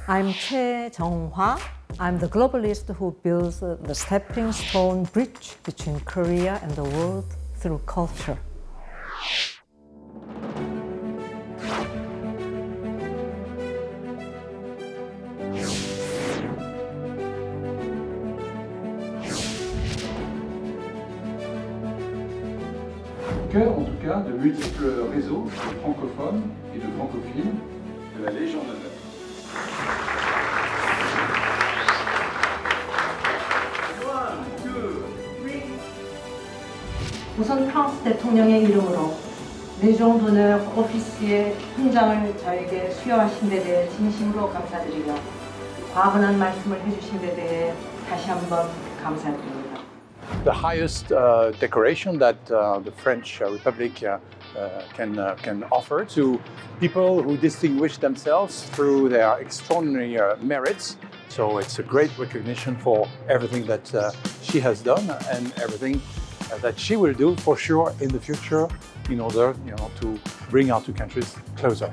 I'm Choi Jung-hwa. I'm the globalist who builds the stepping stone bridge between Korea and the world through culture. Cœur, en tout cas, de multiples réseaux de francophones et de francophiles de la Légion d'honneur. 우선 프랑스 대통령의 이름으로 레지옹 도너 오피스의 훈장을 저에게 수여하신 데 대해 진심으로 감사드리며 과분한 말씀을 해주신 데 대해 다시 한번 감사드립니다. The highest decoration that the French Republic can offer to people who distinguish themselves through their extraordinary merits. So it's a great recognition for everything that she has done and everything that she will do for sure in the future in order, to bring our two countries closer.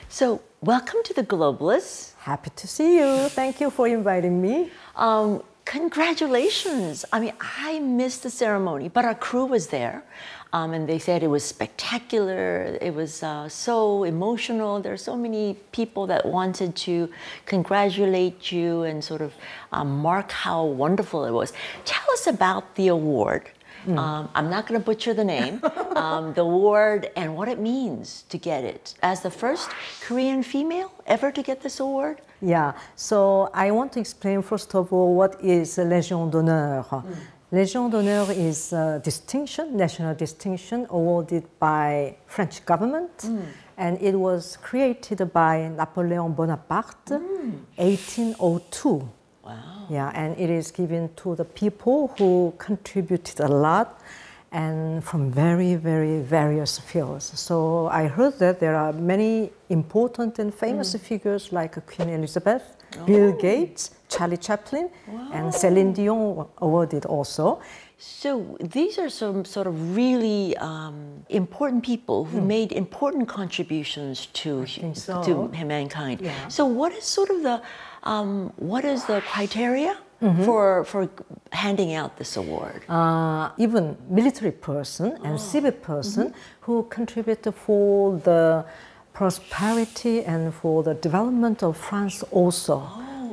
So, welcome to the Globalists. Happy to see you. Thank you for inviting me. Congratulations. I mean, I missed the ceremony, but our crew was there. And they said it was spectacular. It was so emotional. There are so many people that wanted to congratulate you and sort of mark how wonderful it was. Tell us about the award. I'm not going to butcher the name, the award and what it means to get it. As the first Korean female ever to get this award? Yeah, so I want to explain first of all what is Légion d'honneur. Légion d'honneur is a distinction, national distinction awarded by French government, and it was created by Napoleon Bonaparte, 1802. Wow. Yeah, and it is given to the people who contributed a lot and from very, very various fields. So I heard that there are many important and famous figures like Queen Elizabeth, Bill Gates, Charlie Chaplin, and Celine Dion awarded also. So these are some sort of really important people who made important contributions to mankind. Yeah. So what is sort of the criteria for handing out this award? Even military person and civil person who contribute for the prosperity and for the development of France also.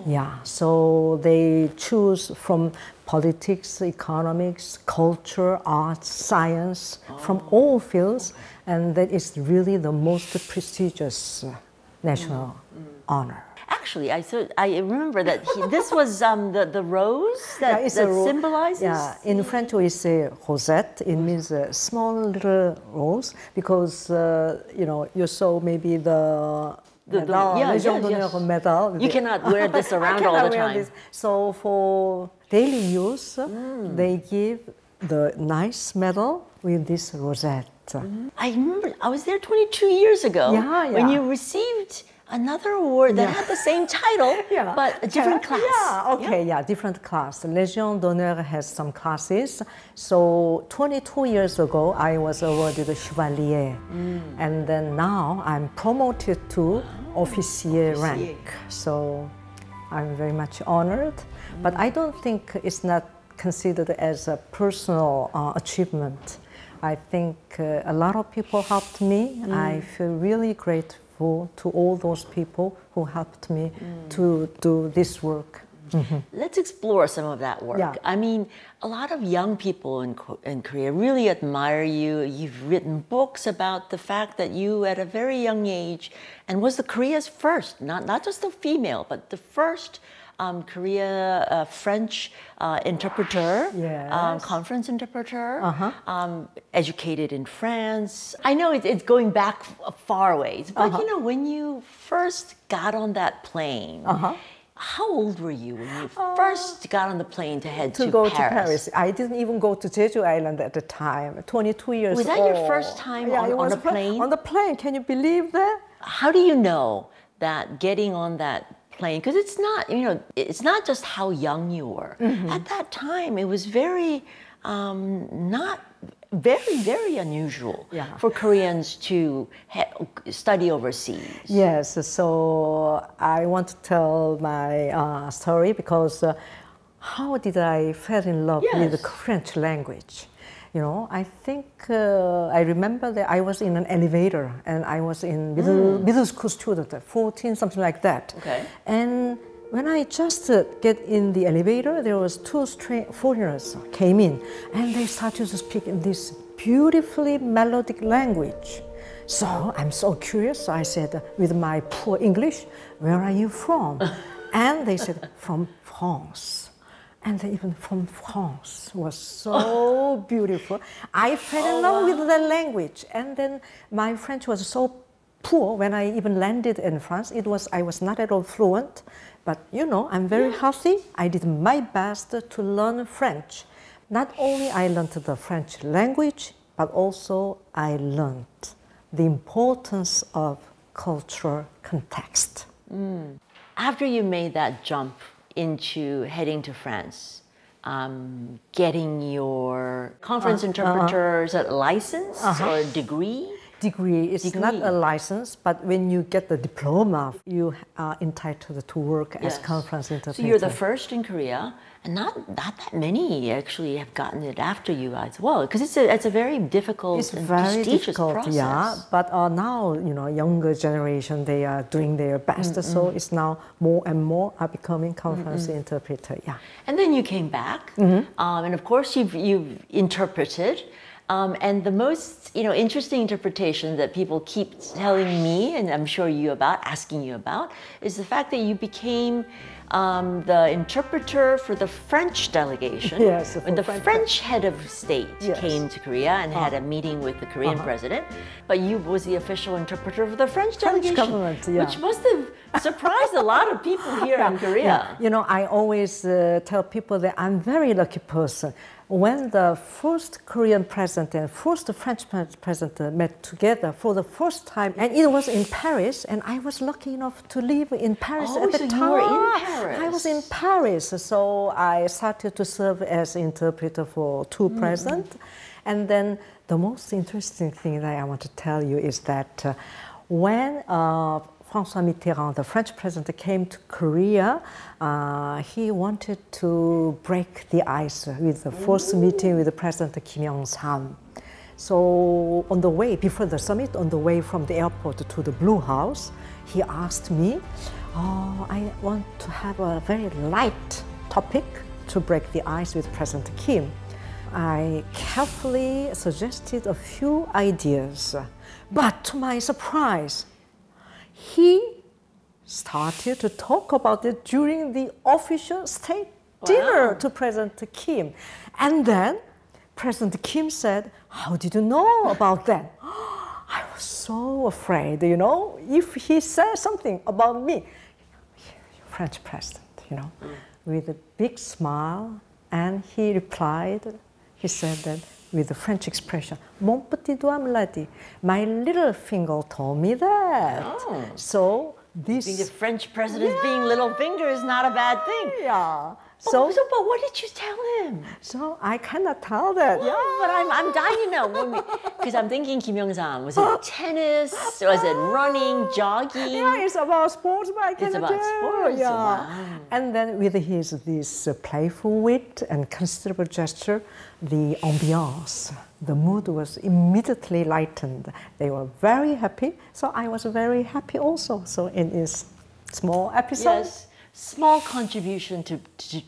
Yeah, so they choose from politics, economics, culture, arts, science, from all fields, and that is really the most prestigious national honor. Actually, I remember that this was the rose that symbolizes. Yeah, in French we say rosette. It means a small little rose because you saw maybe the Légion d'honneur medal. You cannot wear this around all the time. So for daily use, they give the nice medal with this rosette. I remember I was there 22 years ago when you received another award that had the same title, but a different class. Yeah, okay, different class. Légion d'honneur has some classes. So 22 years ago, I was awarded a Chevalier. And then now I'm promoted to Officier rank. So I'm very much honored. But I don't think it's not considered as a personal achievement. I think a lot of people helped me. I feel really grateful to all those people who helped me to do this work Let's explore some of that work. Yeah. I mean, a lot of young people in Korea really admire you. You've written books about the fact that you, at a very young age, and was the Korea's first, not just the female, but the first French interpreter, Yes. conference interpreter, educated in France. I know it's going back far ways, but you know, when you first got on that plane, how old were you when you first got on the plane to head to go Paris? to Paris. I didn't even go to Jeju Island at the time. 22 years old. Was that your first time it on was a plane? On the plane, can you believe that? How do you know that getting on that plane, because it's not, you know, it's not just how young you were. At that time, it was very, not very unusual for Koreans to study overseas. Yes, so I want to tell my story because how did I fall in love with the French language? You know, I think I remember that I was in an elevator and I was in middle school student, 14, something like that. Okay. And when I just get in the elevator, there was two foreigners came in and they started to speak in this beautifully melodic language. So I'm so curious. So I said, with my poor English, where are you from? And they said, from France. And even from France was so beautiful. I fell in love with the language. And then my French was so poor when I even landed in France. I was not at all fluent, but you know, I'm very healthy. I did my best to learn French. Not only I learned the French language, but also I learned the importance of cultural context. After you made that jump into heading to France, getting your conference interpreter's license or degree? Degree is not a license, but when you get the diploma, you are entitled to work as conference interpreter. So you're the first in Korea, and not that many actually have gotten it after you as well, because it's a very difficult and prestigious process. Yeah. But now, you know, younger generation, they are doing their best, so it's now more and more are becoming conference interpreter. Yeah. And then you came back, and of course you've interpreted. And the most, you know, interesting interpretation that people keep telling me, and I'm sure you about, asking you about, is the fact that you became the interpreter for the French delegation. Yes, when the French head of state came to Korea and had a meeting with the Korean president, but you was the official interpreter for the French delegation, government, which must have surprised a lot of people here in Korea. Yeah. You know, I always tell people that I'm a very lucky person. When the first Korean president and first French president met together for the first time, and it was in Paris, and I was lucky enough to live in Paris at the time. You were in Paris. I was in Paris, so I started to serve as interpreter for two presidents. And then the most interesting thing that I want to tell you is that when François Mitterrand, the French president, came to Korea, he wanted to break the ice with the first meeting with the President Kim Young-sam. So on the way, before the summit, on the way from the airport to the Blue House, he asked me, I want to have a very light topic to break the ice with President Kim. I carefully suggested a few ideas, but to my surprise, he started to talk about it during the official state dinner to President Kim. And then President Kim said, how did you know about that? I was so afraid, you know, if he said something about me. French president, you know, with a big smile, and he replied, he said that with the French expression, mon petit doigt me l'a dit. My little finger told me that. So this... Being the French president being little finger is not a bad thing. Yeah. So, but what did you tell him? So I cannot tell that. Yeah, but I'm dying to know. Because I'm thinking Kim Young-sam, was it tennis? Was it running, jogging? Yeah, it's about sports, but I cannot tell. It's about sports, yeah. wow. And then with this playful wit and considerable gesture, the ambiance, the mood was immediately lightened. They were very happy, so I was very happy also. So in this small episode. Yes. small contribution to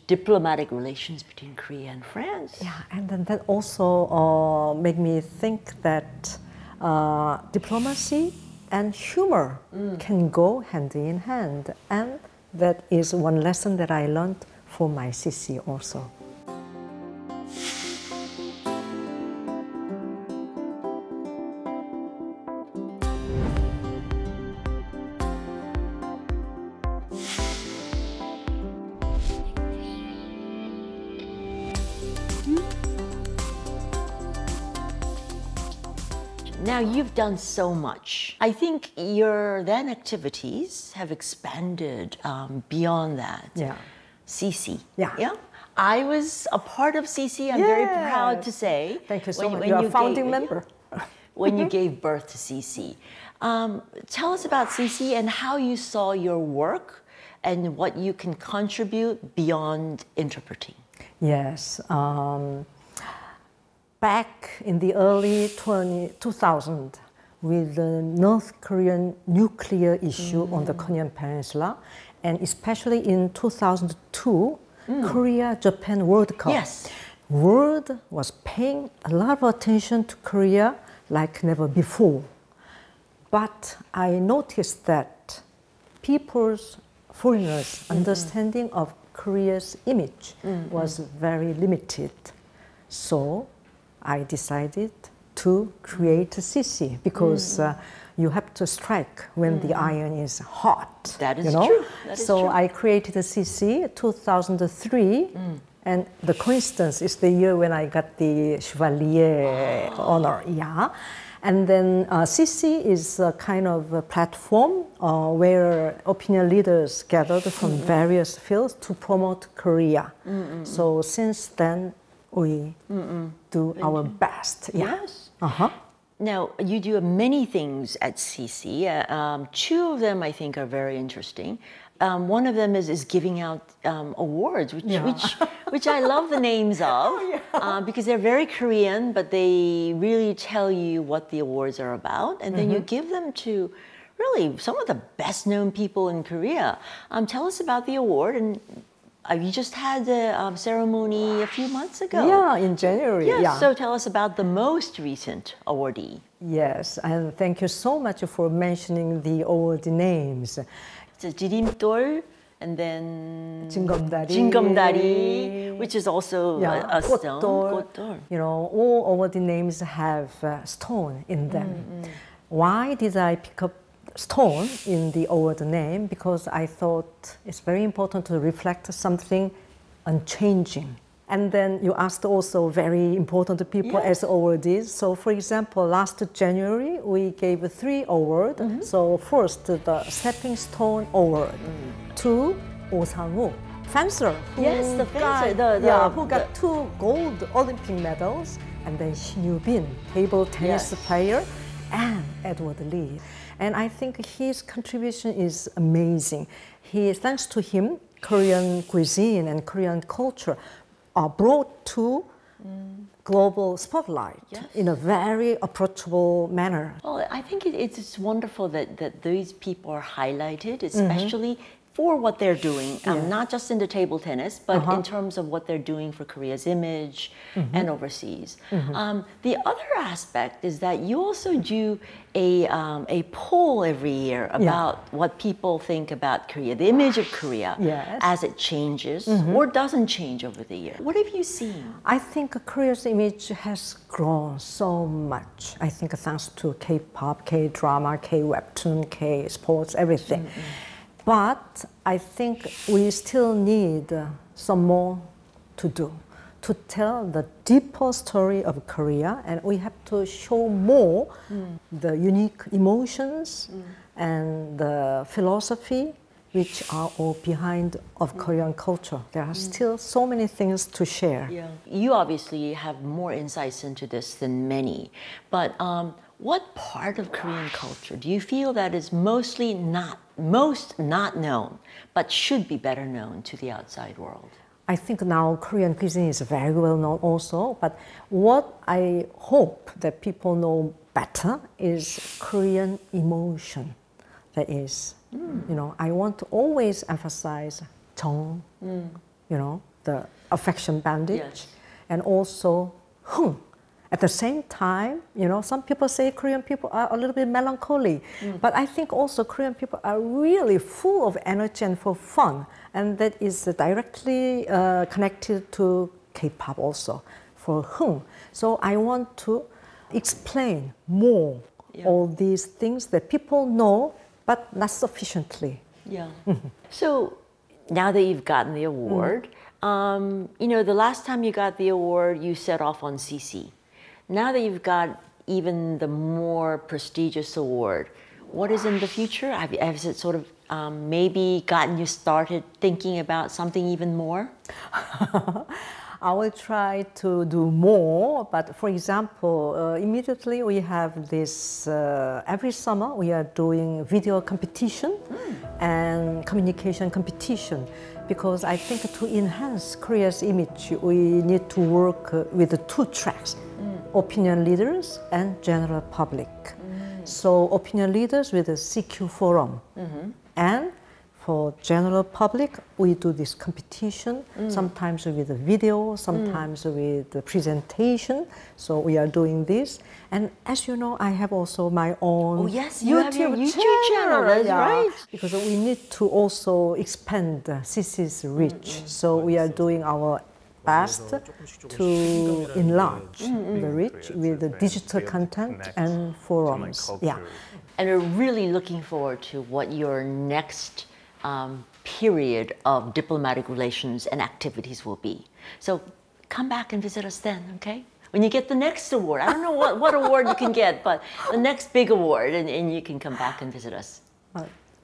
diplomatic relations between Korea and France. Yeah, and then that also made me think that diplomacy and humor can go hand in hand. And that is one lesson that I learned for my CC also. Now you've done so much. I think your then activities have expanded beyond that. Yeah. CC. Yeah. Yeah. I was a part of CC. I'm very proud to say. Thank you so much. You're a founding member. When you gave birth to CC. Tell us about CC and how you saw your work and what you can contribute beyond interpreting. Yes. Back in the early 2000, with the North Korean nuclear issue on the Korean Peninsula, and especially in 2002, Korea-Japan World Cup. Yes. World was paying a lot of attention to Korea like never before. But I noticed that foreigners' understanding of Korea's image was very limited. So I decided to create a CC because you have to strike when the iron is hot. That is true. That is so true. I created a CC 2003, and the coincidence is the year when I got the Chevalier honor. Yeah. And then CC is a kind of a platform where opinion leaders gathered from various fields to promote Korea. So since then, we do our best. Yeah. Yes. Uh-huh. Now, you do many things at CC. Two of them I think are very interesting. One of them is giving out awards, which I love the names of because they're very Korean, but they really tell you what the awards are about. And then you give them to really some of the best known people in Korea. Tell us about the award. And you just had the ceremony a few months ago. Yeah, in January. Yes, Yeah. so tell us about the most recent awardee. Yes, and thank you so much for mentioning the award names. It's 지림돌 and then 징검다리. 징검다리, which is also a stone. 꽃돌. 꽃돌. You know, all award names have stone in them. Why did I pick up stone in the award name? Because I thought it's very important to reflect something unchanging. And then you asked also very important people as awardees. So for example, last January, we gave 3 awards. So first, the Stepping Stone Award to Oh Sang-woo, fencer. Yes, the fencer. Who got 2 gold Olympic medals. And then Shin Yu-bin, table tennis player, and Edward Lee. And I think his contribution is amazing. Thanks to him, Korean cuisine and Korean culture are brought to global spotlight in a very approachable manner. Well, I think it's wonderful that these people are highlighted, especially for what they're doing, not just in the table tennis, but in terms of what they're doing for Korea's image and overseas. The other aspect is that you also do a poll every year about what people think about Korea, the image of Korea as it changes or doesn't change over the year. What have you seen? I think Korea's image has grown so much. I think thanks to K-pop, K-drama, K-webtoon, K-sports, everything. But I think we still need some more to do to tell the deeper story of Korea, and we have to show more the unique emotions and the philosophy which are all behind of Korean culture. There are still so many things to share. Yeah. You obviously have more insights into this than many, but what part of Korean culture do you feel that is most not known, but should be better known to the outside world? I think now Korean cuisine is very well known also, but what I hope that people know better is Korean emotion, there is. You know, I want to always emphasize 정, you know, the affection bandage, Yes. and also hung. At the same time, you know, some people say Korean people are a little bit melancholy, but I think also Korean people are really full of energy and for fun, and that is directly connected to K-pop also, for hung. So I want to explain more all these things that people know, but not sufficiently. Yeah. So now that you've gotten the award, you know, the last time you got the award, you set off on CC. Now that you've got even the more prestigious award, what is in the future? Has it sort of maybe gotten you started thinking about something even more? I will try to do more, but for example, immediately we have this, every summer we are doing video competition and communication competition, because I think to enhance Korea's image, we need to work with the two tracks, opinion leaders and general public. So opinion leaders with the CQ forum, and for general public, we do this competition, sometimes with a video, sometimes with the presentation. So we are doing this. And as you know, I have also my own YouTube channel, that's right. Because we need to also expand CC's reach. So we are doing our best to enlarge the reach with the digital content and forums. Yeah. And we're really looking forward to what your next period of diplomatic relations and activities will be. So come back and visit us then, okay? When you get the next award. I don't know what award you can get, but the next big award, and you can come back and visit us.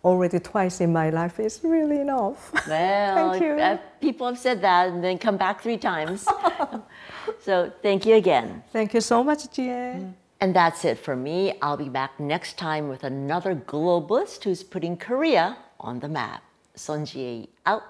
Already twice in my life is really enough. Well, Thank you. People have said that and then come back 3 times. So thank you again. Thank you so much, Jie. And that's it for me. I'll be back next time with another globalist who's putting Korea on the map. Son Jie out.